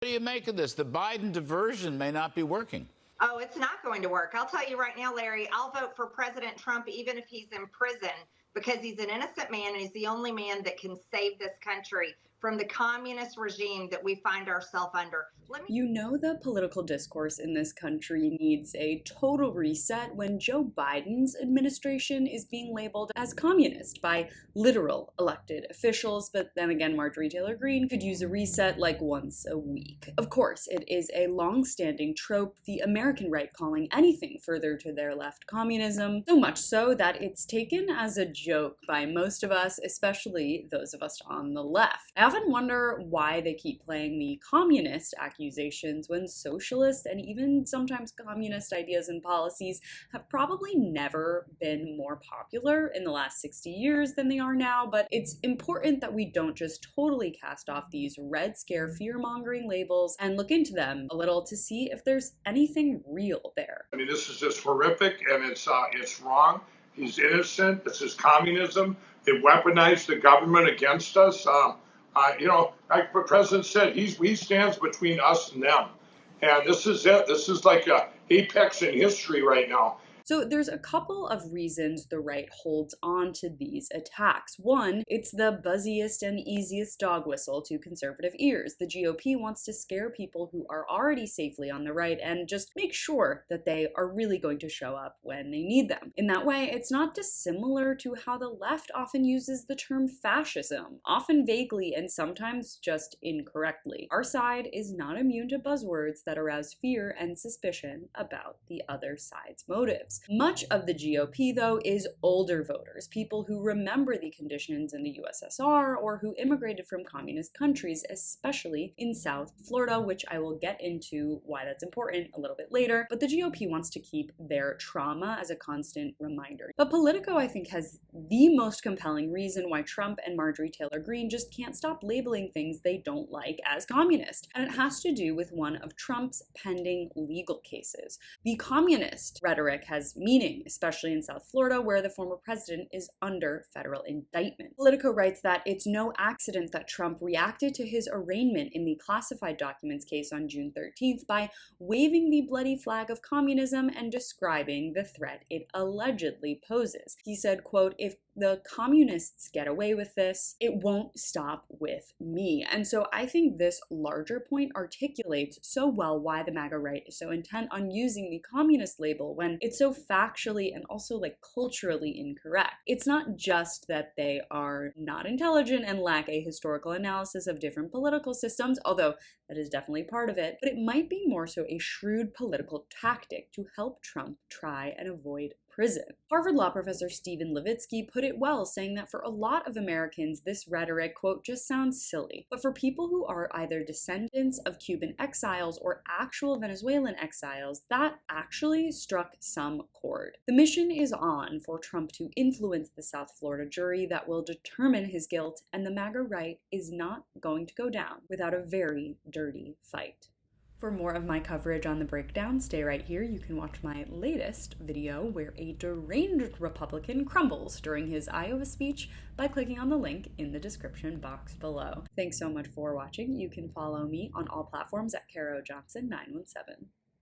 What do you make of this? The Biden diversion may not be working. Oh, it's not going to work. I'll tell you right now, Larry, I'll vote for President Trump even if he's in prison, because he's an innocent man and he's the only man that can save this country from the communist regime that we find ourselves under. You know, the political discourse in this country needs a total reset when Joe Biden's administration is being labeled as communist by literal elected officials, but then again, Marjorie Taylor Greene could use a reset like once a week. Of course, it is a long-standing trope, the American right calling anything further to their left communism, so much so that it's taken as a joke by most of us, especially those of us on the left. I often wonder why they keep playing the communist accusations when socialist and even sometimes communist ideas and policies have probably never been more popular in the last 60 years than they are now, but it's important that we don't just totally cast off these Red Scare fear-mongering labels and look into them a little to see if there's anything real there. I mean, this is just horrific, and it's wrong. He's innocent. This is communism. They weaponized the government against us. You know, like the president said, he stands between us and them. And this is it. This is like a apex in history right now. So there's a couple of reasons the right holds on to these attacks. One, it's the buzziest and easiest dog whistle to conservative ears. The GOP wants to scare people who are already safely on the right and just make sure that they are really going to show up when they need them. In that way, it's not dissimilar to how the left often uses the term fascism, often vaguely and sometimes just incorrectly. Our side is not immune to buzzwords that arouse fear and suspicion about the other side's motives. Much of the GOP, though, is older voters, people who remember the conditions in the USSR or who immigrated from communist countries, especially in South Florida, which I will get into why that's important a little bit later. But the GOP wants to keep their trauma as a constant reminder. But Politico, I think, has the most compelling reason why Trump and Marjorie Taylor Greene just can't stop labeling things they don't like as communist. And it has to do with one of Trump's pending legal cases. The communist rhetoric has meaning, especially in South Florida, where the former president is under federal indictment. Politico writes that it's no accident that Trump reacted to his arraignment in the classified documents case on June 13th by waving the bloody flag of communism and describing the threat it allegedly poses. He said, quote, "If the communists get away with this, it won't stop with me." And so I think this larger point articulates so well why the MAGA right is so intent on using the communist label when it's so factually and also like culturally incorrect. It's not just that they are not intelligent and lack a historical analysis of different political systems, although that is definitely part of it, but it might be more so a shrewd political tactic to help Trump try and avoid prison. Harvard law professor Stephen Levitsky put it well, saying that for a lot of Americans, this rhetoric, quote, just sounds silly. But for people who are either descendants of Cuban exiles or actual Venezuelan exiles, that actually struck some chord. The mission is on for Trump to influence the South Florida jury that will determine his guilt, and the MAGA right is not going to go down without a very dirty fight. For more of my coverage on the breakdown, stay right here. You can watch my latest video where a deranged Republican crumbles during his Iowa speech by clicking on the link in the description box below. Thanks so much for watching. You can follow me on all platforms at Caro Johnson 917.